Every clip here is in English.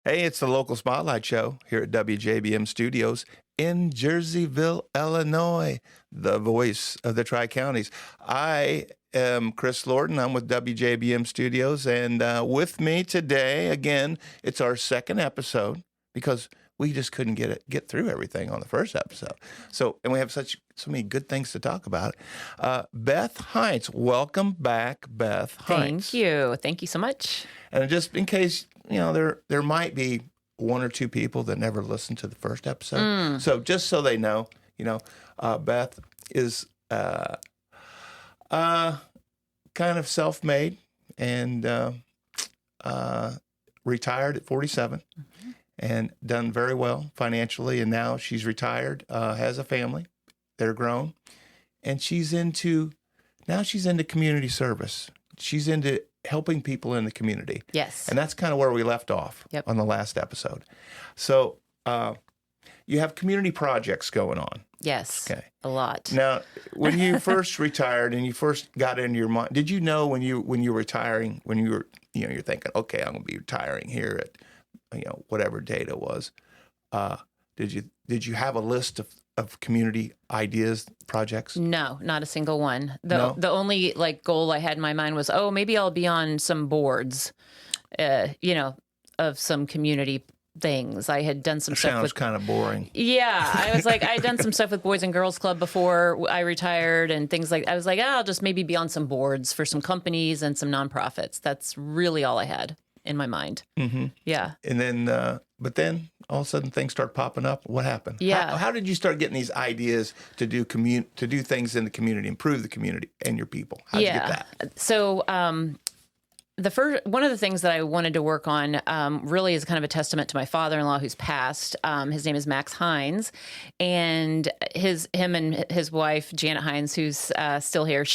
Hey, it's the local spotlight show here at WJBM Studios in Jerseyville, Illinois, the voice of the Tri-Counties. I am Chris Lorton. I'm with WJBM Studios, and with me today, again, it's our second episode because we just couldn't get through everything on the first episode. And we have so many good things to talk about. Beth Heinz, welcome back, Beth Heinz. Thank you so much. And just in case, there might be one or two people that never listened to the first episode. So just so they know, Beth is kind of self-made and retired at 47 and done very well financially. And now she's retired, has a family. They're grown. And she's into community service. She's into helping people in the community. Yes. And that's kind of where we left off on the last episode. So you have community projects going on. Yes. Okay. A lot. Now, when you first retired and you first got into your mind, did you know when you were retiring, when you were, you're thinking, okay, I'm going to be retiring here at, whatever date it was. Did you have a list of community ideas, projects? No, not a single one. The only goal I had in my mind was, maybe I'll be on some boards, of some community things. I had done some stuff with... Sounds kind of boring. Yeah. I was like, I had done some stuff with Boys and Girls Club before I retired and things like... I was like, I'll just maybe be on some boards for some companies and some nonprofits. That's really all I had in my mind. Mm-hmm. Yeah. And then, but then all of a sudden things start popping up. What happened? Yeah. How did you start getting these ideas to do things in the community, improve the community and your people? How did you get that? So, one of the things that I wanted to work on really is kind of a testament to my father-in-law who's passed. His name is Max Heinz, and him and his wife Janet Heinz, who's still here.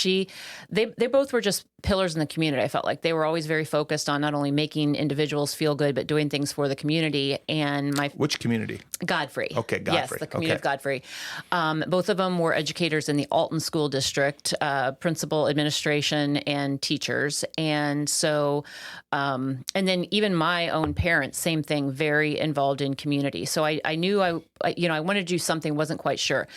They both were just pillars in the community. I felt like they were always very focused on not only making individuals feel good, but doing things for the community. And which community? Godfrey. Okay, Godfrey. Yes, the community of Godfrey. Both of them were educators in the Alton School District, principal, administration, and teachers. And so, and then even my own parents, same thing, very involved in community. So I knew I wanted to do something, wasn't quite sure.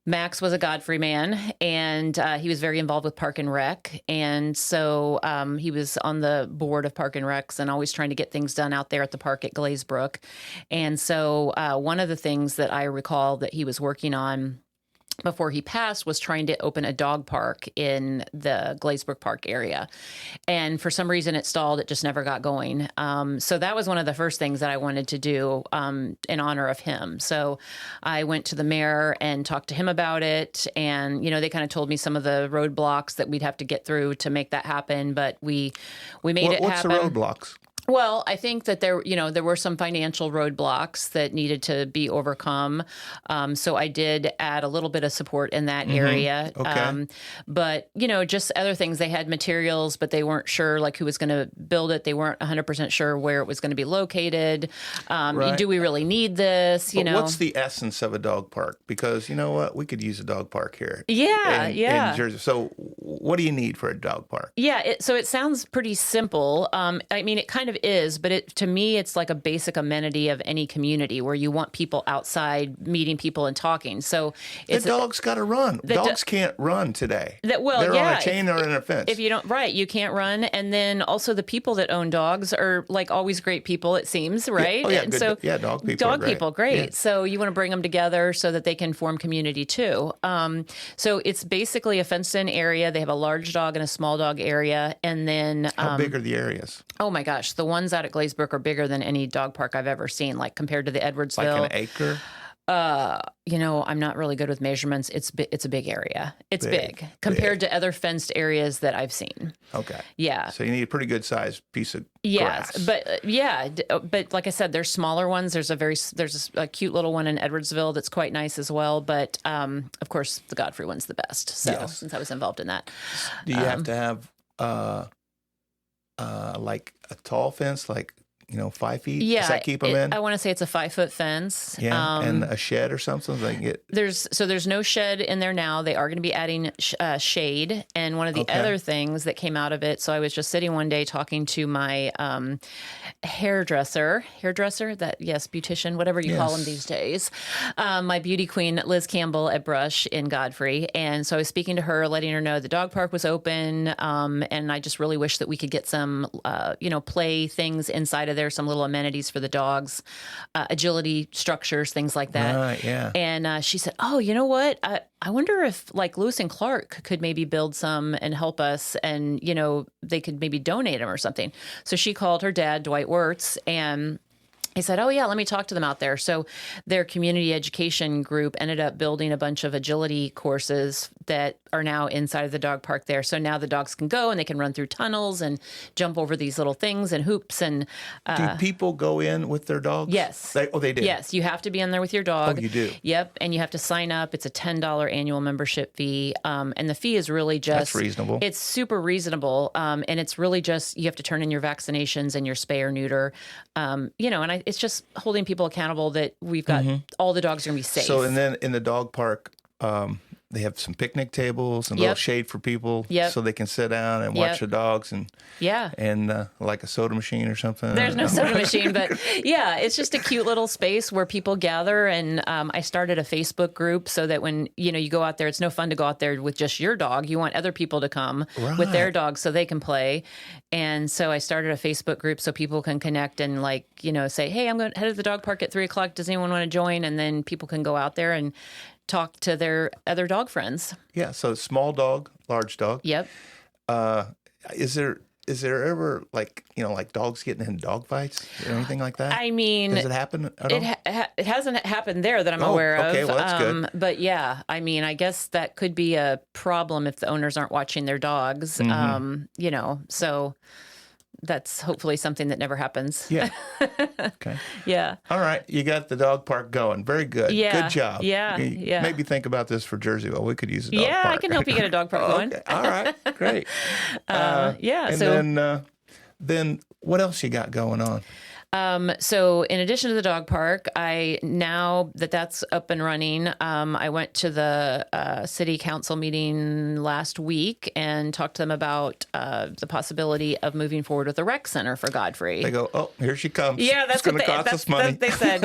Max was a Godfrey man, and he was very involved with Park and Rec. And so he was on the board of Park and Recs and always trying to get things done out there at the park at Glazebrook. And so one of the things that I recall that he was working on before he passed was trying to open a dog park in the Glazebrook Park area. And for some reason it stalled. It just never got going. So that was one of the first things that I wanted to do in honor of him. So I went to the mayor and talked to him about it. And, they kind of told me some of the roadblocks that we'd have to get through to make that happen. But we made it happen. What's the roadblocks? Well, I think that there were some financial roadblocks that needed to be overcome. So I did add a little bit of support in that area. Okay. But, just other things. They had materials, but they weren't sure who was going to build it. They weren't 100% sure where it was going to be located. Right. Do we really need this? But what's the essence of a dog park? Because you know what? We could use a dog park here. Yeah, in Jersey. So what do you need for a dog park? Yeah. So it sounds pretty simple. It kind of is, but to me, it's like a basic amenity of any community where you want people outside meeting people and talking. So the dog's got to run. Dogs can't run today. They're on a chain or in a fence. If you don't, you can't run. And then also the people that own dogs are always great people, it seems, right? Yeah, and dog people. Great. Yeah. So you want to bring them together so that they can form community too. So it's basically a fenced-in area. They have a large dog and a small dog area, and then how big are the areas? Oh my gosh, the ones out at Glazebrook are bigger than any dog park I've ever seen, compared to the Edwardsville. Like an acre? I'm not really good with measurements. It's a big area. It's big compared to other fenced areas that I've seen. Okay. Yeah. So you need a pretty good sized piece of grass. But like I said, there's smaller ones. There's a cute little one in Edwardsville that's quite nice as well. But of course, the Godfrey one's the best. So since I was involved in that, do you have to have like a tall fence, like 5 feet? Yeah, Does that keep them in? I want to say it's a 5-foot fence. Yeah, and a shed or something so they can get... There's no shed in there now. They are going to be adding shade. And one of the other things that came out of it, so I was just sitting one day talking to my hairdresser, beautician, whatever you call them these days, my beauty queen, Liz Campbell at Brush in Godfrey. And so I was speaking to her, letting her know the dog park was open. And I just really wish that we could get some, play things inside of there, some little amenities for the dogs, agility structures, things like that. Right, yeah. And she said, oh, you know what? I wonder if like Lewis and Clark could maybe build some and help us, and, they could maybe donate them or something. So she called her dad, Dwight Wirtz, and he said, oh, yeah, let me talk to them out there. So their community education group ended up building a bunch of agility courses that are now inside of the dog park there. So now the dogs can go and they can run through tunnels and jump over these little things and hoops. And do people go in with their dogs? Yes. They do? Yes. You have to be in there with your dog. Oh, you do? Yep. And you have to sign up. It's a $10 annual membership fee. And the fee is really just... That's reasonable. It's super reasonable. And it's really just, you have to turn in your vaccinations and your spay or neuter. It's just holding people accountable that we've got all the dogs are going to be safe. So, and then in the dog park, they have some picnic tables and a little shade for people so they can sit down and watch the dogs and like a soda machine or something. There's no soda machine, but yeah, it's just a cute little space where people gather. And I started a Facebook group so that when, you go out there, it's no fun to go out there with just your dog. You want other people to come with their dogs so they can play. And so I started a Facebook group so people can connect and say, hey, I'm going to head to the dog park at 3:00. Does anyone want to join? And then people can go out there and talk to their other dog friends. Yeah. So small dog, large dog. Yep. Is there ever like dogs getting in dog fights or anything like that? I mean, does it happen at all? It hasn't happened there that I'm aware of. Okay, well that's good. But yeah, I mean, I guess that could be a problem if the owners aren't watching their dogs. So that's hopefully something that never happens. Yeah. Okay. Yeah. All right. You got the dog park going. Very good. Yeah. Good job. Yeah. Yeah. Maybe think about this for Jerseyville. We could use a dog park. Yeah, I can help you get a dog park going. Okay. All right. Great. Yeah. And then what else you got going on? So in addition to the dog park, now that that's up and running, I went to the city council meeting last week and talked to them about the possibility of moving forward with a rec center for Godfrey. They go, oh, here she comes. Yeah, that's going to cost us money. They said,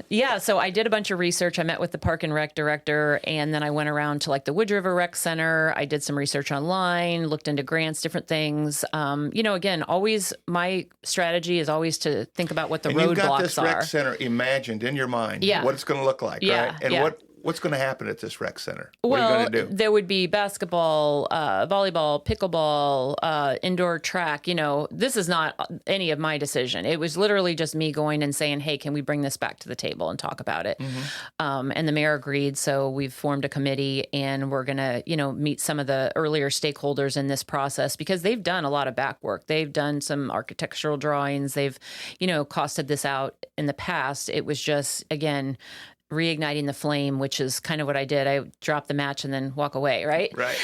yeah. So I did a bunch of research. I met with the park and rec director, and then I went around to like the Wood River Rec Center. I did some research online, looked into grants, different things. Again, always my strategy is always to think about what the roadblocks are. You've got this rec center imagined in your mind, what it's going to look like, right? And what's going to happen at this rec center? What are you going to do? There would be basketball, volleyball, pickleball, indoor track. This is not any of my decision. It was literally just me going and saying, hey, can we bring this back to the table and talk about it? And the mayor agreed. So we've formed a committee, and we're going to, meet some of the earlier stakeholders in this process because they've done a lot of back work. They've done some architectural drawings. They've, costed this out in the past. It was just, again, reigniting the flame, which is kind of what I did. I drop the match and then walk away, right? Right.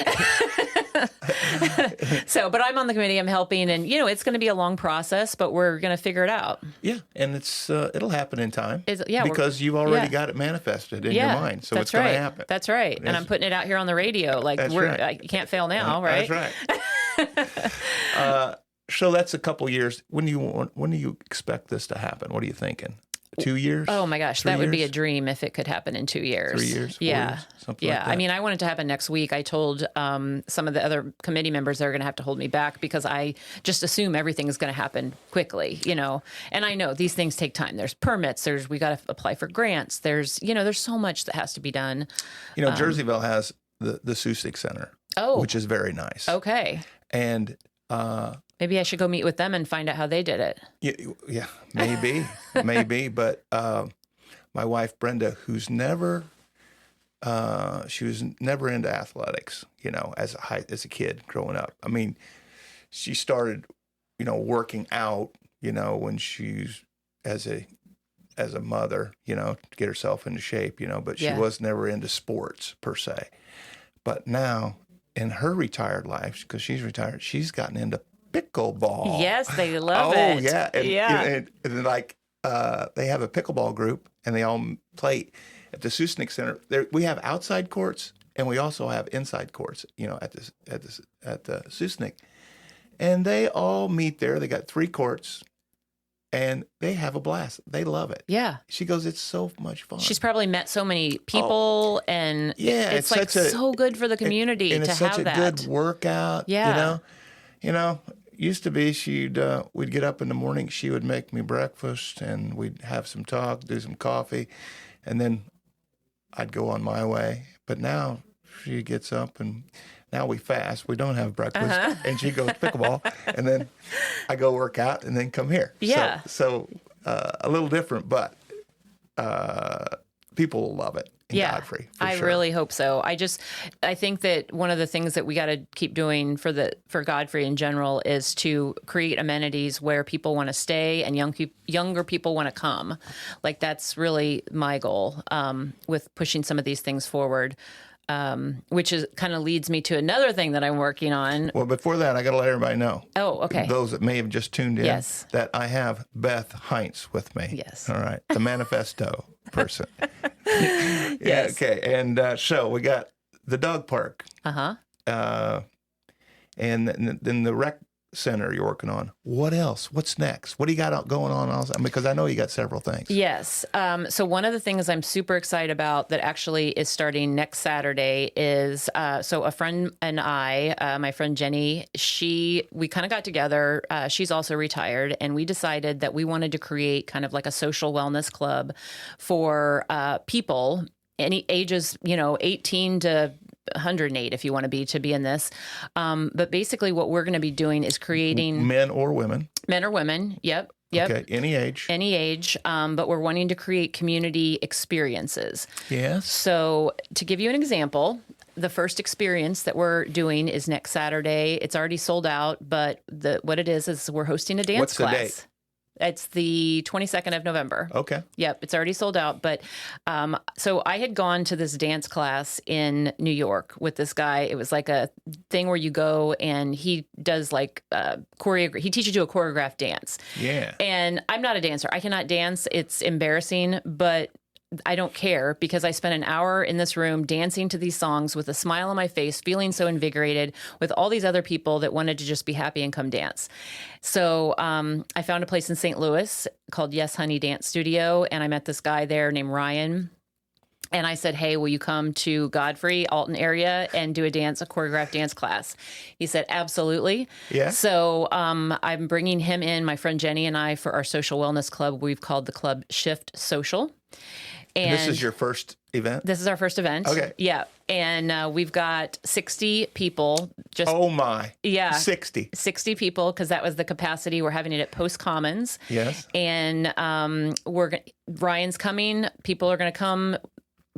But I'm on the committee, I'm helping, and, it's going to be a long process, but we're going to figure it out. Yeah, and it'll happen in time. Yeah, because you've already got it manifested in your mind, so it's going to happen. That's right. And I'm putting it out here on the radio. Like, I can't fail now, right? That's right. So that's a couple years. When do you expect this to happen? What are you thinking? 2 years? Oh my gosh, that would be a dream if it could happen in 2 years. 3 years? 4 Yeah. years, something like that. I mean, I want it to happen next week. I told some of the other committee members they're going to have to hold me back because I just assume everything is going to happen quickly, And I know these things take time. There's permits. We got to apply for grants. There's so much that has to be done. Jerseyville has the Susick Center, which is very nice. Okay. And maybe I should go meet with them and find out how they did it. Yeah, maybe. But my wife Brenda, who's never, she was never into athletics. As a kid growing up. I mean, she started, working out. When she's as a mother. To get herself into shape. But she was never into sports per se. But now in her retired life, because she's retired, she's gotten into pickleball. Yes, they love it. Oh, yeah. And, Yeah. And like, they have a pickleball group, and they all play at the Susnik Center. We have outside courts, and we also have inside courts, at the Susnik. And they all meet there. They got 3 courts, and they have a blast. They love it. Yeah. She goes, it's so much fun. She's probably met so many people, and yeah, it's like so good for the community and to it's have such a that. good workout. Yeah. Used to be we'd get up in the morning, she would make me breakfast, and we'd have some talk, do some coffee, and then I'd go on my way. But now she gets up, and now we fast. We don't have breakfast, and she goes pickleball, and then I go work out, and then come here. Yeah. So a little different, but people will love it. Godfrey, I sure. really hope so. I think that one of the things that we got to keep doing for Godfrey in general is to create amenities where people want to stay and younger people want to come. Like, that's really my goal with pushing some of these things forward. Which is kind of leads me to another thing that I'm working on. Well, before that, I got to let everybody know. Oh, okay. Those that may have just tuned in. Yes. That I have Beth Heinz with me. Yes. All right. The manifesto person. Yes. Yeah, okay. And so we got the dog park. Uh-huh. And then the rec center you're working on. What else? What's next? What do you got going on also? Because I know you got several things. Yes. So one of the things I'm super excited about that actually is starting next Saturday is, so a friend and I, my friend Jenny, we kind of got together. She's also retired, and we decided that we wanted to create kind of like a social wellness club for people any ages, 18 to 108 if you want to be in this. But basically what we're going to be doing is creating men or women. Yep. Okay. Any age. But we're wanting to create community experiences. Yes. So to give you an example, the first experience that we're doing is next Saturday. It's already sold out, but what it is we're hosting a dance class. What's the date? It's the 22nd of November. Okay. Yep, it's already sold out. But so I had gone to this dance class in New York with this guy. It was like a thing where you go and he does like he teaches you a choreographed dance. Yeah. And I'm not a dancer. I cannot dance. It's embarrassing, but I don't care because I spent an hour in this room dancing to these songs with a smile on my face, feeling so invigorated with all these other people that wanted to just be happy and come dance. So I found a place in St. Louis called Yes Honey Dance Studio, and I met this guy there named Ryan. And I said, hey, will you come to Godfrey, Alton area, and do a choreographed dance class? He said, absolutely. Yeah. So I'm bringing him in, my friend Jenny and I, for our social wellness club. We've called the club Shift Social. And this is your first event? This is our first event. Okay. Yeah. And we've got 60 people. Oh, my. Yeah. 60 people, because that was the capacity. We're having it at Post Commons. Yes. And Ryan's coming. People are going to come.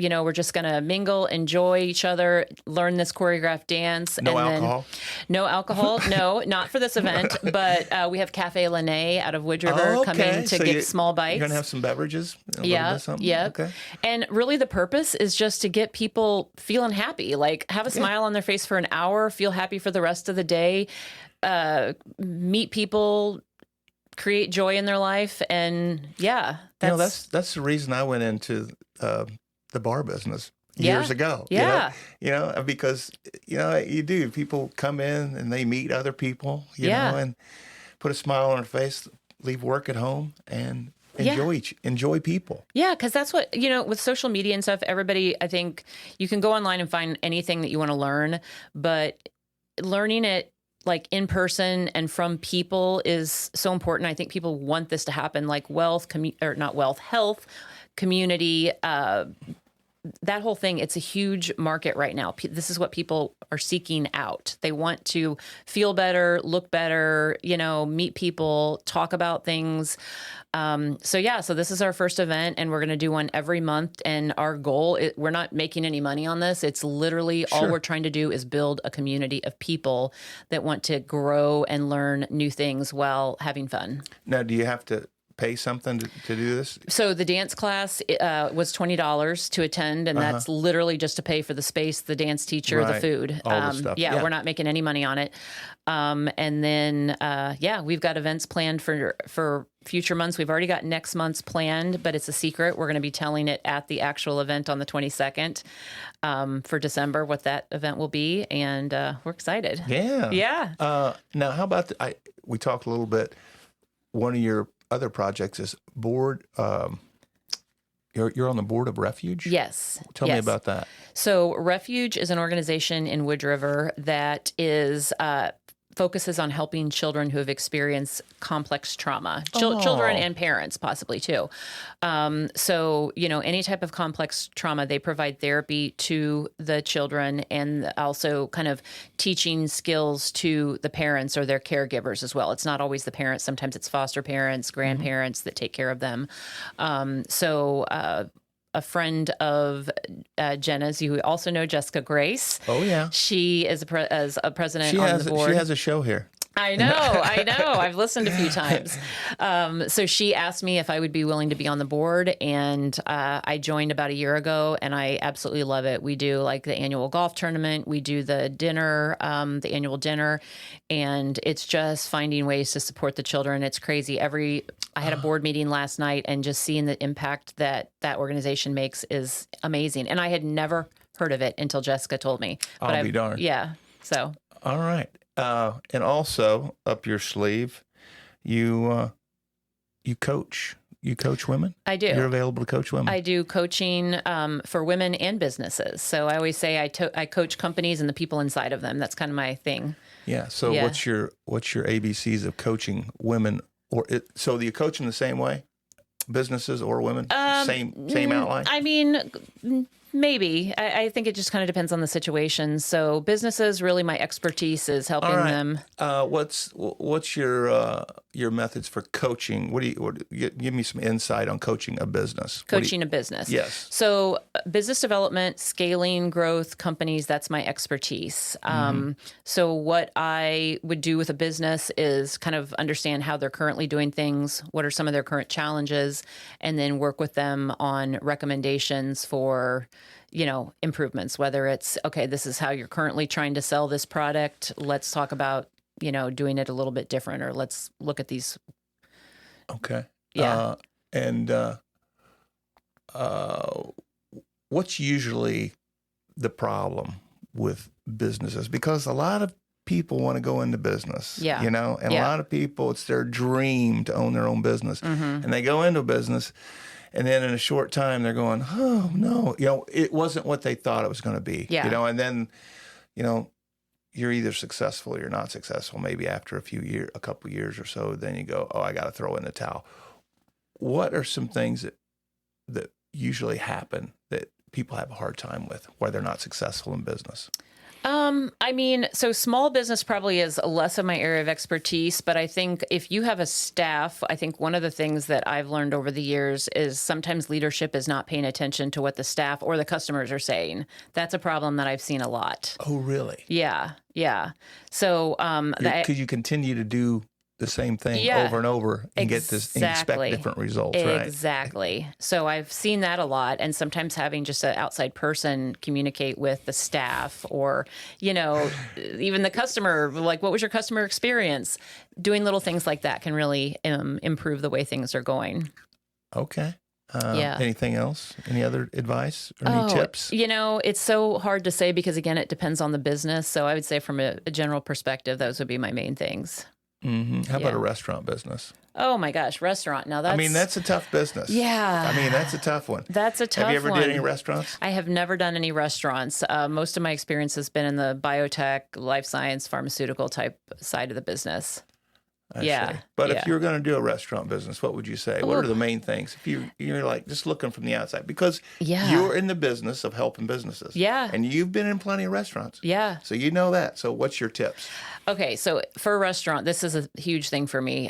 We're just going to mingle, enjoy each other, learn this choreographed dance. No alcohol? No alcohol. No, not for this event. But we have Cafe Lene out of Wood River coming to give small bites. You're going to have some beverages? Yeah. Okay. And really the purpose is just to get people feeling happy, like have a smile on their face for an hour, feel happy for the rest of the day, meet people, create joy in their life. And that's the reason I went into the bar business years ago. Yeah. Because, you do. People come in and they meet other people, you know, and put a smile on their face, leave work at home and enjoy people. Yeah, because that's what, with social media and stuff, everybody, I think you can go online and find anything that you want to learn, but learning it like in person and from people is so important. I think people want this to happen, like health, community, that whole thing. It's a huge market right now. This is what people are seeking out. They want to feel better, look better, meet people, talk about things. So this is our first event, and we're going to do one every month. And our goal, we're not making any money on this. It's literally all we're trying to do is build a community of people that want to grow and learn new things while having fun. Now, do you have to pay something to do this? So the dance class was $20 to attend, and that's literally just to pay for the space, the dance teacher, the food. All the stuff. Yeah, we're not making any money on it. And then, we've got events planned for future months. We've already got next month's planned, but it's a secret. We're going to be telling it at the actual event on the 22nd for December, what that event will be. And we're excited. Yeah. Yeah. Now, how about, we talked a little bit, one of your other projects is board, you're on the board of Refuge? Yes. Tell me about that. So Refuge is an organization in Wood River that is focuses on helping children who have experienced complex trauma, children and parents possibly too. So, any type of complex trauma, they provide therapy to the children and also kind of teaching skills to the parents or their caregivers as well. It's not always the parents. Sometimes it's foster parents, grandparents that take care of them. A friend of Jenna's, you also know Jessica Grace. Oh, yeah. She is a president on the board. She has a show here. I know. I've listened a few times. So she asked me if I would be willing to be on the board, and I joined about a year ago, and I absolutely love it. We do like the annual golf tournament. We do the dinner, the annual dinner, and it's just finding ways to support the children. It's crazy. I had a board meeting last night, and just seeing the impact that organization makes is amazing. And I had never heard of it until Jessica told me. I'll be darned. Yeah. So. All right. And also, up your sleeve, you coach. You coach women? I do. You're available to coach women? I do coaching for women and businesses. So I always say I coach companies and the people inside of them. That's kind of my thing. Yeah. So what's your ABCs of coaching women? So do you coach them the same way? Businesses or women? Same outline? I mean, maybe. I think it just kind of depends on the situation. So businesses, really my expertise is helping them. What's your methods for coaching? Give me some insight on coaching a business. Coaching a business. Yes. So business development, scaling, growth, companies, that's my expertise. So what I would do with a business is kind of understand how they're currently doing things, what are some of their current challenges, and then work with them on recommendations for improvements, whether it's, okay, this is how you're currently trying to sell this product. Let's talk about, doing it a little bit different, or let's look at these. Okay. Yeah. What's usually the problem with businesses? Because a lot of people want to go into business, and a lot of people, it's their dream to own their own business, and they go into business. And then in a short time, they're going, oh, no, it wasn't what they thought it was going to be, and then, you're either successful or you're not successful. Maybe after a couple years or so, then you go, oh, I got to throw in the towel. What are some things that usually happen that people have a hard time with, why they're not successful in business? So small business probably is less of my area of expertise, but I think if you have a staff, I think one of the things that I've learned over the years is sometimes leadership is not paying attention to what the staff or the customers are saying. That's a problem that I've seen a lot. Oh, really? Yeah. So, could you continue to do the same thing over and over and get this and expect different results, right? Exactly. So I've seen that a lot, and sometimes having just an outside person communicate with the staff or, even the customer, like, what was your customer experience? Doing little things like that can really improve the way things are going. Okay. Anything else? Any other advice or any tips? It's so hard to say because, again, it depends on the business. So I would say from a general perspective, those would be my main things. Mm-hmm. How about a restaurant business? Oh my gosh, restaurant. Now that's a tough business. Yeah. That's a tough one. That's a tough one. Have you ever did any restaurants? I have never done any restaurants. Most of my experience has been in the biotech, life science, pharmaceutical type side of the business. I see. But if you were going to do a restaurant business, what would you say? What are the main things? If you're like just looking from the outside, because you're in the business of helping businesses. Yeah. And you've been in plenty of restaurants. Yeah. So you know that. So what's your tips? Okay. So for a restaurant, this is a huge thing for me,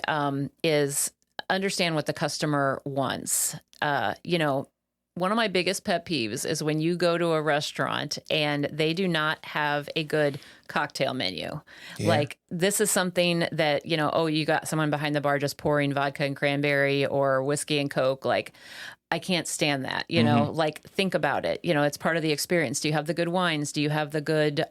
is understand what the customer wants. one of my biggest pet peeves is when you go to a restaurant and they do not have a good cocktail menu. Yeah. Like, this is something that, oh, you got someone behind the bar just pouring vodka and cranberry or whiskey and Coke. Like, I can't stand that, like, think about it. It's part of the experience. Do you have the good wines? Do you have the good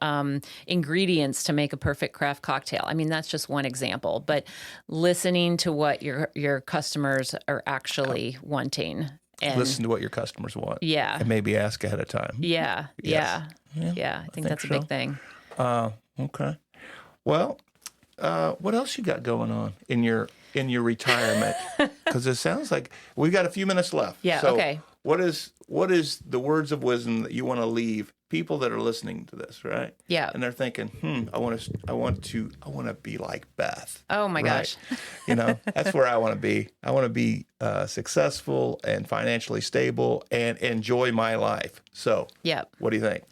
ingredients to make a perfect craft cocktail? I mean, that's just one example, but listening to what your customers are actually wanting. And listen to what your customers want. Yeah. And maybe ask ahead of time. Yeah. Yes. Yeah. I think that's a big thing. Okay. Well, what else you got going on in your retirement? Because it sounds like we've got a few minutes left. Yeah. So Okay. What is the words of wisdom that you want to leave people that are listening to this, right? Yeah. And they're thinking, I want to be like Beth. Oh my right? gosh. That's where I want to be. I want to be successful and financially stable and enjoy my life. So, Yeah. what do you think?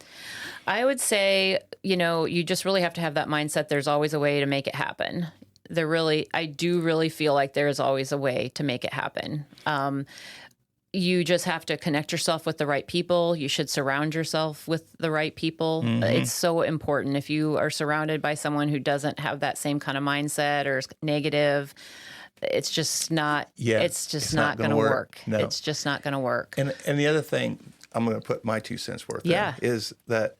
I would say, you just really have to have that mindset. There's always a way to make it happen. I do really feel like there is always a way to make it happen. You just have to connect yourself with the right people. You should surround yourself with the right people. Mm-hmm. It's so important. If you are surrounded by someone who doesn't have that same kind of mindset or is negative, it's just not. Yeah, it's not going to work. No. It's just not going to work. And the other thing, I'm going to put my 2 cents worth in, is that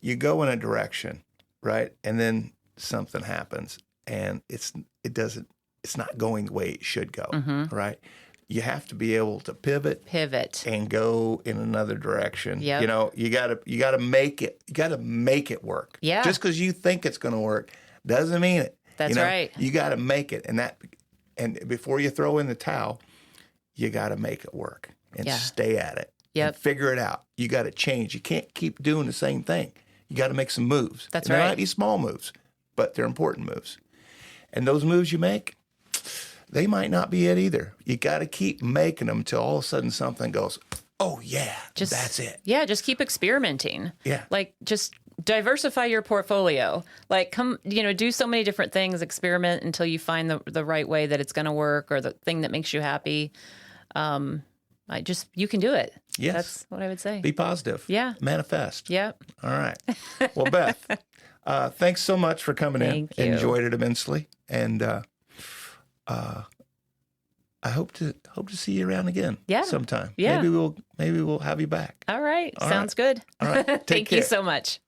you go in a direction, right? And then something happens and it's not going the way it should go, right? You have to be able to pivot and go in another direction. Yep. You got to make it. You got to make it work. Yeah. Just because you think it's going to work doesn't mean it. That's right. You got to make it, and before you throw in the towel, you got to make it work and stay at it. Yep. And figure it out. You got to change. You can't keep doing the same thing. You got to make some moves. That's and right. They might be small moves, but they're important moves. And those moves you make, they might not be it either. You got to keep making them until all of a sudden something goes, oh, yeah, that's it. Yeah, just keep experimenting. Yeah. Like, just diversify your portfolio. Like, do so many different things, experiment until you find the right way that it's going to work or the thing that makes you happy. You can do it. Yes. That's what I would say. Be positive. Yeah. Manifest. Yep. All right. Well, Beth, thanks so much for coming Thank in. you. Enjoyed it immensely. And I hope to see you around again sometime. Yeah. Maybe we'll have you back. All right. All Sounds right. good. All right. Take Thank care. you so much.